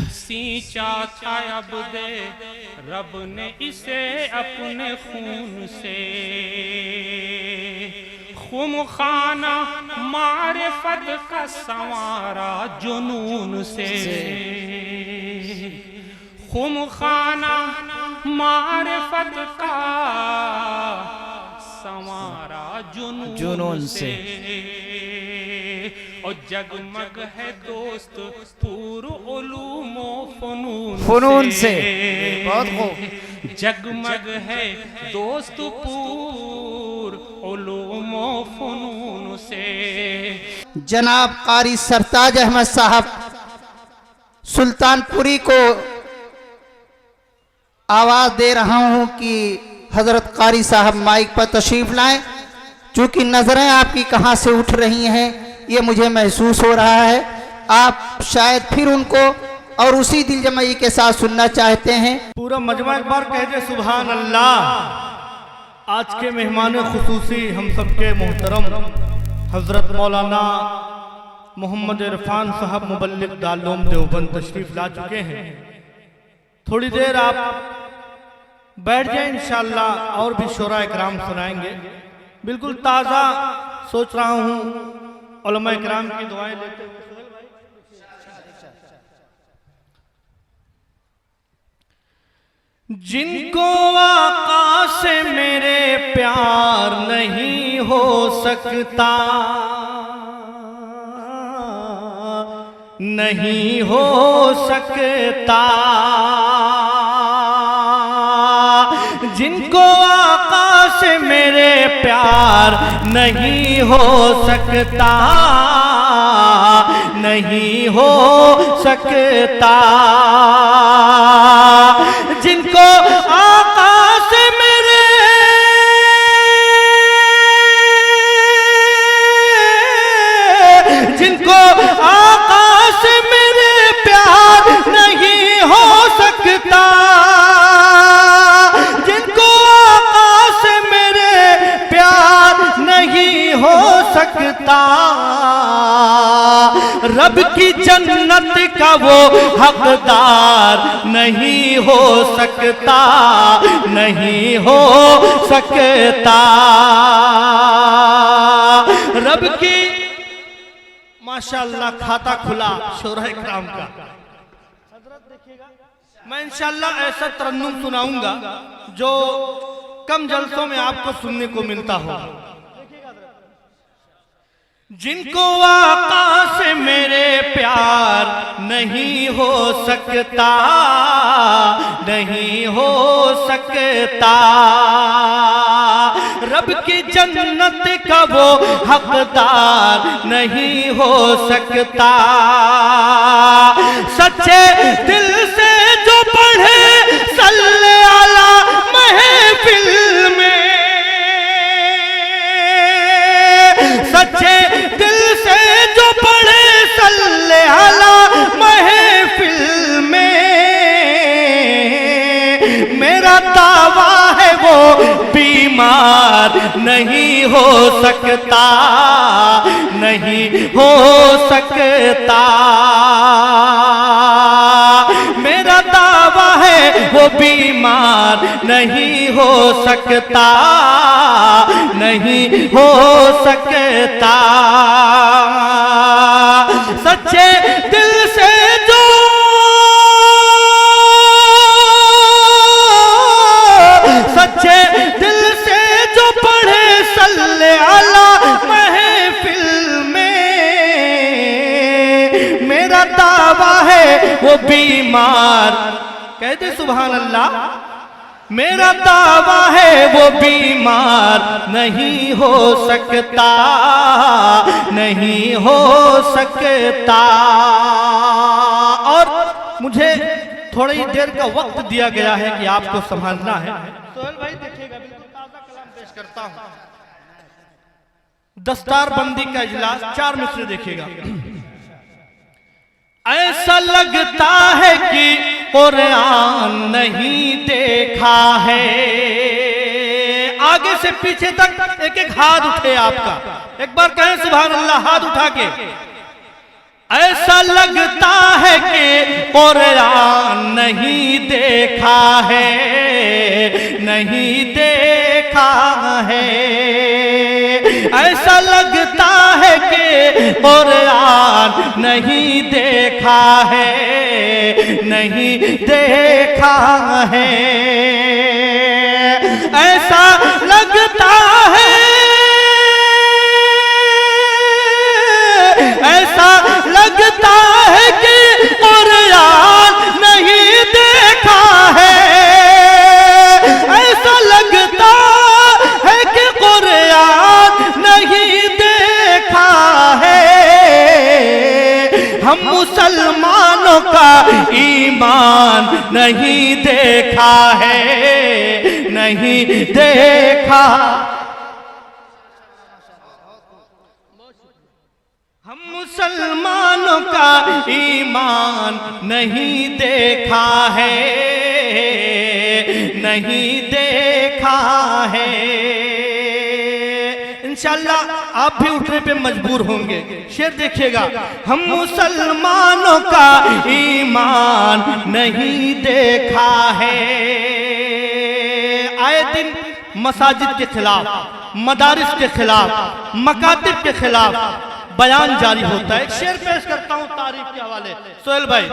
सींचा था अब दे रब ने इसे अपने खून से, खुमखाना मारिफत का संवारा जुनून से, खुमखाना मारिफत का संवारा जुनून से। और जगमग है दोस्त पूर्व उलूमो फनून से। बहुत खूब। जगमग है दोस्त पूर्व उलूमो फनून से। जनाब कारी सरताज अहमद साहब सुल्तानपुरी को आवाज दे रहा हूं कि हजरत कारी साहब माइक पर तशरीफ लाएं। चूंकि नजरें आपकी कहां से उठ रही हैं ये मुझे महसूस हो रहा है। आप शायद फिर उनको और उसी दिलजमई के साथ सुनना चाहते हैं। पूरा मजमा एक बार कह दे सुभान अल्लाह। आज के मेहमान खुसूसी हम सबके मोहतरम हजरत मौलाना मोहम्मद इरफान साहब मुबल्लिग दारूल देवबंद तशरीफ ला चुके हैं। थोड़ी देर आप बैठ जाए, इंशाअल्लाह और भी शोरा इकराम सुनाएंगे। बिल्कुल ताज़ा सोच रहा हूँ उलमा इकराम की दुआएं लेते हुए। जिनको आका से मेरे प्यार नहीं हो सकता, नहीं हो सकता, जिनको आका से मेरे प्यार नहीं हो सकता, नहीं हो सकता, जिनको आका से मेरे जिनको आका से मेरे प्यार नहीं हो सकता, जिनको आका से मेरे प्यार नहीं हो सकता, रब की जन्नत का वो हकदार नहीं हो सकता, नहीं हो सकता। रब की माशाअल्लाह खाता खुला शोरा इकराम का। हजरत देखिएगा, मैं इंशाअल्लाह ऐसा तरन्नुम सुनाऊंगा जो कम जलसों में आपको सुनने को मिलता हो। जिनको आका से मेरे प्यार नहीं हो सकता, नहीं हो सकता, रब की जन्नत का वो हकदार नहीं हो सकता। सच्चे दिल से जो पढ़े सल्ले आला महफिल में, सच्चे दिल से जो पढ़े सल्ले आला महफिल में, मेरा दावा है वो बीमार नहीं हो सकता, नहीं हो सकता, मेरा दावा है वो बीमार नहीं हो सकता, नहीं हो सकता। सच्चे दिल से जो सच्चे दिल से जो पढ़े सल्ले आला महफिल में, मेरा दावा है वो बीमार, कह दे सुभान अल्लाह, मेरा दावा है वो बीमार नहीं हो सकता, नहीं हो सकता। और मुझे थोड़ी देर का वक्त दिया गया है कि आपको संभालना है। सोहेल भाई देखिएगा, बिल्कुल ताज़ा कलाम पेश करता हूँ। दस्तार बंदी का इजलास 4 मिसरे देखिएगा। ऐसा लगता है कि कुरान नहीं देखा है। आगे से पीछे तक एक एक हाथ उठे आपका, एक बार कहें सुभान अल्लाह हाथ उठा के। ऐसा लगता है कि कुरान नहीं देखा है, नहीं देखा है। ऐसा लगता है कि कुरान नहीं देखा है, नहीं देखा है। ऐसा लगता है, ऐसा लगता है कि कुरान नहीं देखा है। ऐसा लगता है कि कुरान नहीं देखा है। हम मुसलमानों का ईमान नहीं देखा है, नहीं देखा। हम मुसलमानों का ईमान नहीं देखा है, नहीं देखा है। इंशाअल्लाह आप भी उठने पे मजबूर होंगे। शेर देखिएगा, हम मुसलमानों का ईमान नहीं देखा है। आए दिन मसाजिद के खिलाफ, मदारिस के खिलाफ, मकातिब के खिलाफ बयान जारी होता है। एक शेर पेश करता हूं तारीख के हवाले। सोहेल भाई,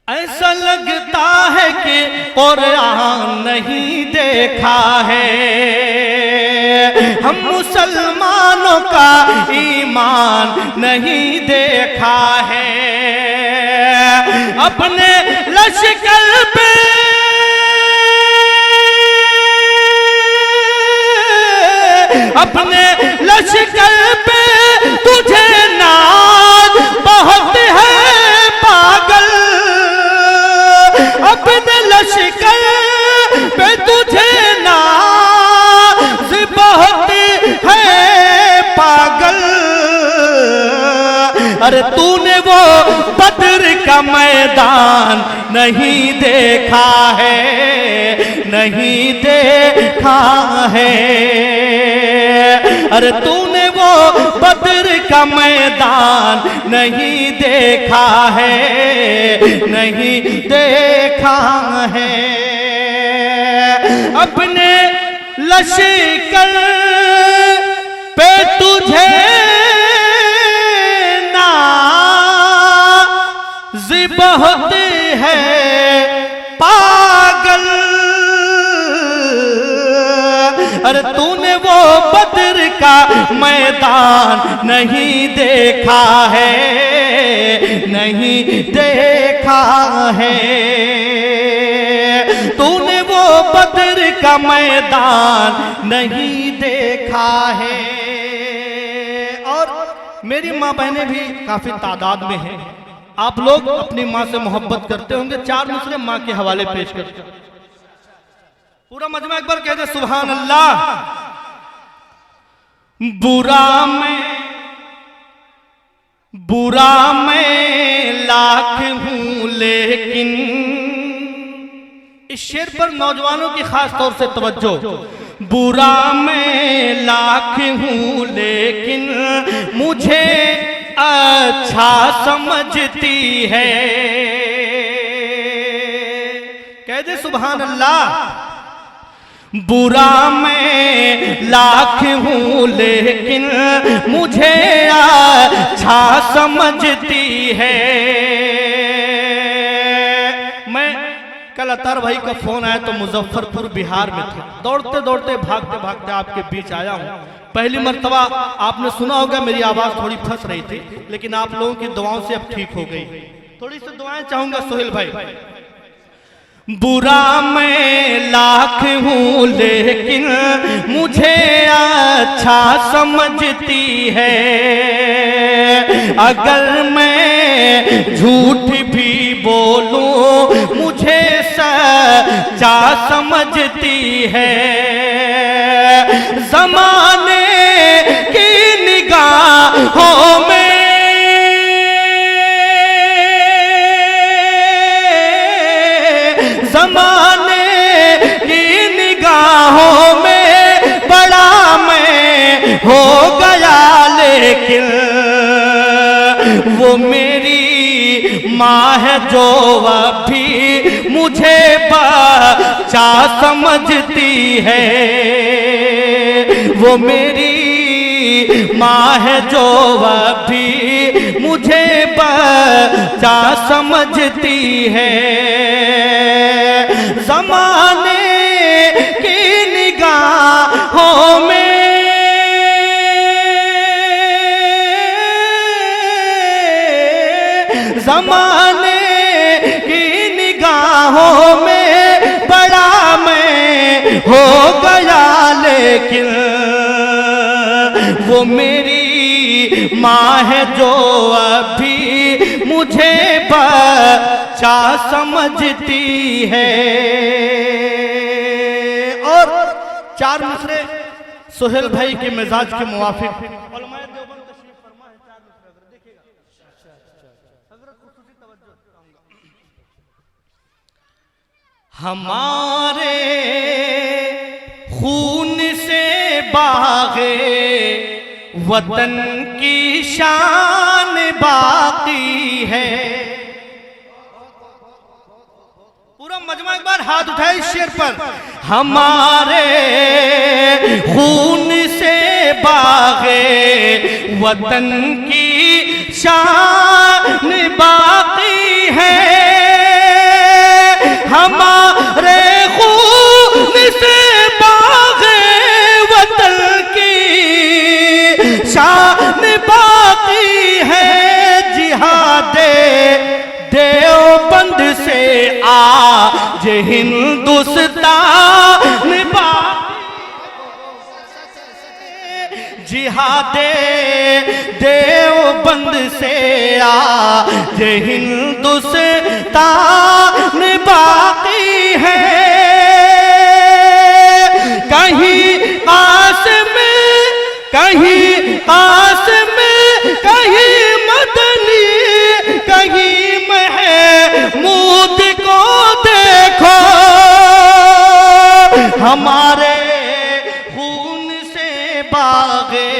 ऐसा लगता है कि कुरान नहीं देखा है। हम मुसलमानों का ईमान नहीं देखा है। अपने लश्कर पे अपने लश्कर पे तुझे नाज बहुत है पागल। अपने लश्कर पे तुझे नाज बहुत है पागल। अरे तूने वो बद्र का मैदान नहीं देखा है, नहीं देखा है। अरे तूने वो बद्र का मैदान नहीं देखा है, नहीं देखा है। अपने लश्कर पे तुझे नाज बहुत है पागल। अरे तूने वो बद्र का मैदान नहीं देखा है, नहीं देखा है। तूने वो बद्र का मैदान नहीं देखा है। और मेरी माँ बहनें भी काफी तादाद में हैं। आप लोग अपनी माँ से मोहब्बत करते होंगे। 4 मिसरे माँ के हवाले पेश करते हैं। पूरा मजमा एक बार कह दे सुभान अल्लाह। बुरा मैं लाख हूं लेकिन, इस शेर पर नौजवानों की खास तौर से तवज्जो। बुरा मैं लाख हूं लेकिन मुझे अच्छा समझती है। कह दे सुभान अल्लाह। बुरा मैं लाख हूं लेकिन मुझे अच्छा समझती है। मैं कल अतार भाई का फोन आया तो मुजफ्फरपुर बिहार में थे। दौड़ते दौड़ते भागते भागते आपके बीच आया हूं। पहली मर्तबा आपने सुना होगा मेरी आवाज थोड़ी फंस रही थी, लेकिन आप लोगों की दुआओं से अब ठीक हो गई। थोड़ी सी दुआएं चाहूंगा सोहेल भाई। बुरा मैं लाख हूं लेकिन मुझे अच्छा समझती है। अगर मैं झूठ भी बोलूं मुझे सच्चा समझती है। ज़माने की निगाहों में ज़माने की निगाहों में बड़ा मैं हो गया, लेकिन वो मेरी माँ है जो अभी मुझे बच्चा समझती है। वो मेरी माँ है जो अभी मुझे बच्चा समझती है। ज़माने की निगाहों में ज़माने की निगाहों में बड़ा मैं हो गया, लेकिन वो मेरी माँ है जो अभी मुझे बच्चा समझती है। और चार मिसरे सोहेल भाई के मिजाज के मुवाफिक हमारे खून से बाग़े वतन की शान बाकी है। पूरा मजमा एक बार हाथ उठाए इस शेर पर। हमारे खून से बाग़े वतन की शान बाकी है। हमारे खून से बाग़े वतन की शान बाकी है। जिहादे देवबंद से आज हिंदुस्तान बाकी। जिहादे देवबंद से आज हिंदुस्तान बाकी है। कहीं आस में, कहीं आस में, कहीं मदनी, कहीं महमूद को देखो। हमारे खून से बाग़े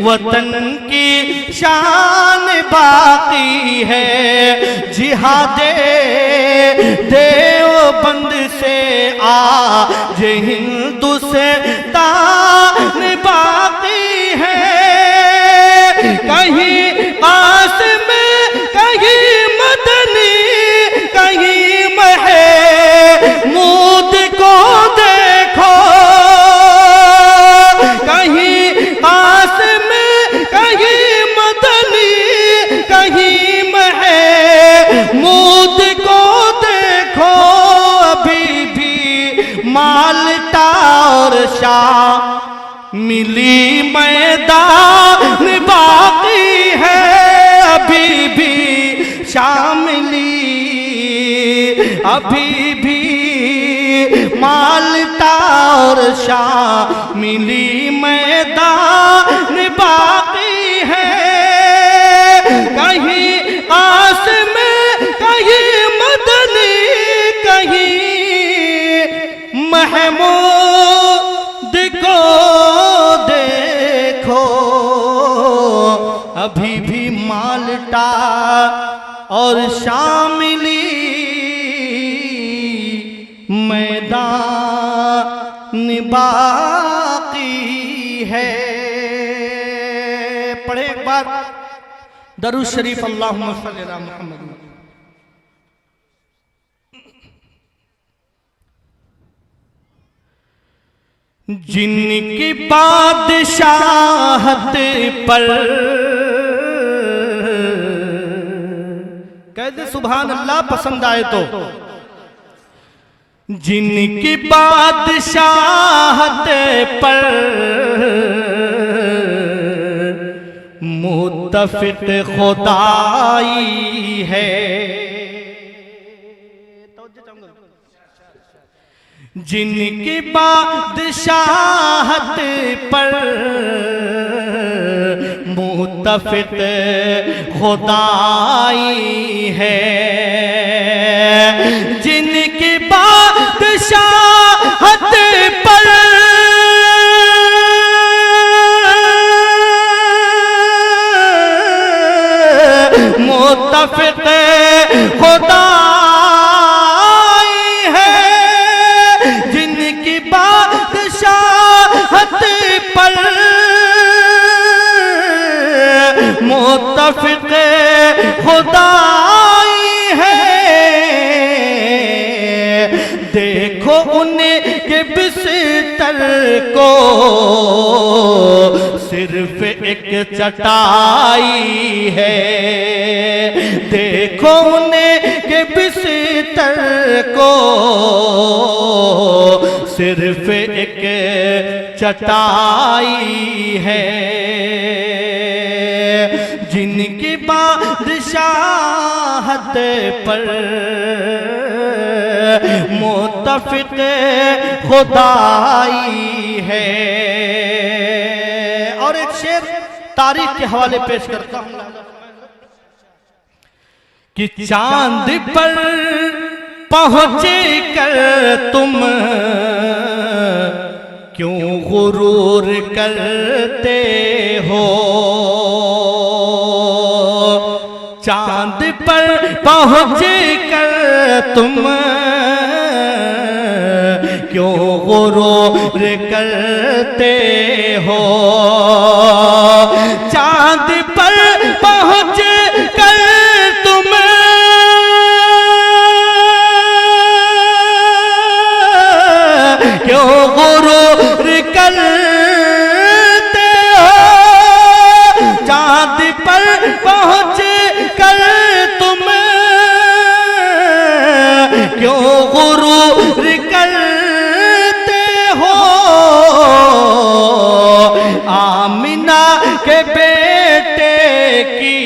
वतन की शान बाकी है। जिहादे देवबंद से आज हिंदुस्तान बाकी है। कहीं आस में, कहीं मदनी, कहीं महमूद को देखो। कहीं आस में, कहीं मदनी, कहीं महमूद को देखो। अभी भी माल्टा और शामिली मैदान बाकी है। अभी भी शामिली, अभी भी माल्टा और शामिली मैदान बाकी है। कहीं आस में, कहीं मदनी, कहीं महमूद को देखो। अभी भी माल्टा और शामिली मैदान बाकी है। पढ़े एक बार दरूद शरीफ अल्लाहुम्मा सल्ली अला मुहम्मद। जिनकी बादशाहत पर कह दे सुभान अल्लाह पसंद आए तो। जिनकी बादशाहत पर मुत्तफिक खुदाई है। जिनकी बादशाहत पर मुत्तफिक खुदाई है। जिनकी बादशाहत पर मुत्तफिक खुदाई है, जिनकी बादशाहत पर मुत्तफिक खुदाई है। देखो उनके बिस्तर को सिर्फ एक चटाई है, देखो उनके बिस्तर को सिर्फ एक चटाई है, जिनकी बादशाहत पर मुत्तफिक खुदाई है। और एक शेर तारीख के हवाले पेश करता हूं कि चांद पर पहुंचे कर तुम क्यों गुरूर करते हो, चांद पर पहुंच कर तुम क्यों गुरूर करते हो, चांद पर पहुंच कर तुम क्यों गुरूर करते हो, चांद पर पहुंच कर तुम क्यों गुरूर करते हो, आमिना के बेटे की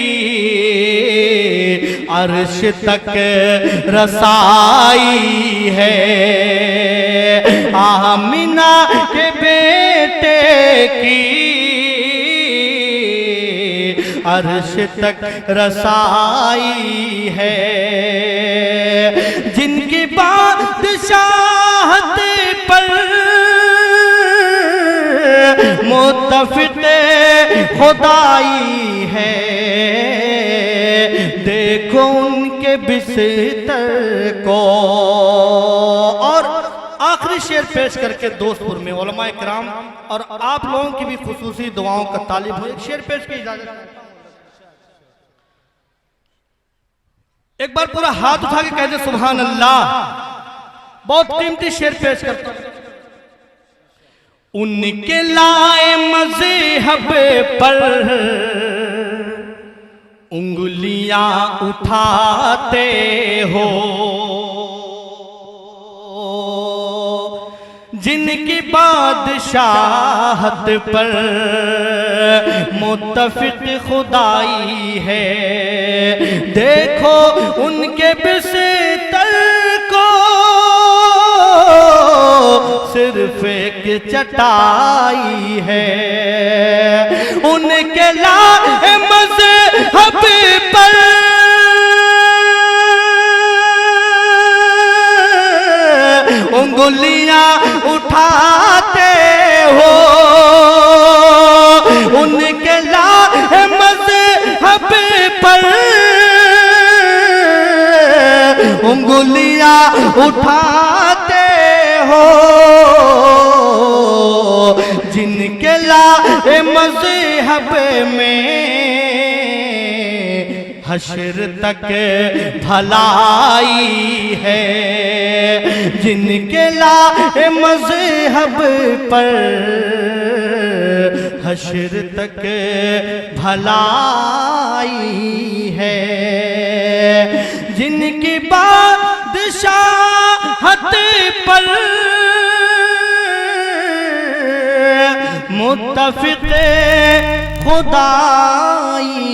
अर्श तक रसाई है, आमिना के बेटे की अर्श तक रसाई है, जिनकी बादशाहत पर मुत्तफिक खुदाई है। देखो उनके बिस्तर को। और आखिरी शेर पेश करके दोस्तपुर में उलमाए किराम और आप लोगों की भी खुसूसी दुआओं का तालिब हो, एक शेर पेश की इजाजत। एक बार पूरा हाथ उठा के कह दे सुभान अल्लाह। बहुत कीमती शेर पेश करता हूं। उनके लाए मज़हब पर उंगलियां उठाते हो, जिनकी बादशाहत पर मुत्तफिक खुदाई है। देखो उनके बिस्तर को सिर्फ एक चटाई है, उनके लाए मज़हब पर उंगलियां उठाते हो, उनके लाए मज़हब पर उंगलियां उठाते हो, जिनके लाए मज़हब में हश्र तक भलाई है, जिनके लाए मज़हब पर हश्र तक भलाई है, जिनकी बादशाहत पर मुत्तफिक खुदाई